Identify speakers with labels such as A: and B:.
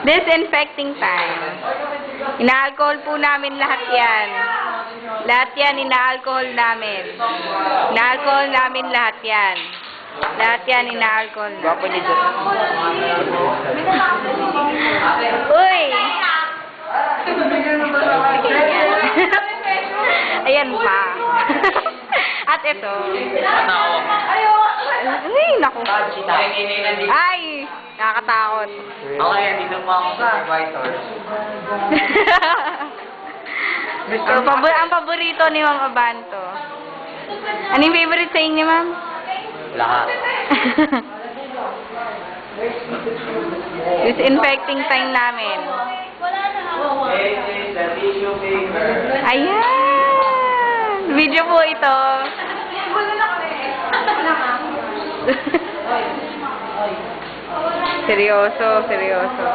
A: Disinfecting time. Ina-alcohol po namin lahat yan. Lahat yan, ina-alcohol namin. Ina-alcohol namin lahat yan. Lahat yan, ina-alcohol
B: Gwapo
A: namin.
B: ni Diyos.
A: Uy! Ayan pa. At ito. Ay, naku. Ay, nakakatakot.
B: Okay, dito po ako sa supervisor.
A: Ang paborito ni Ma'am Abanto. Ano yung favorite saying ni Ma'am?
B: Lahat.
A: Disinfecting time namin. Ayan! Video po ito. Seryoso, seryoso.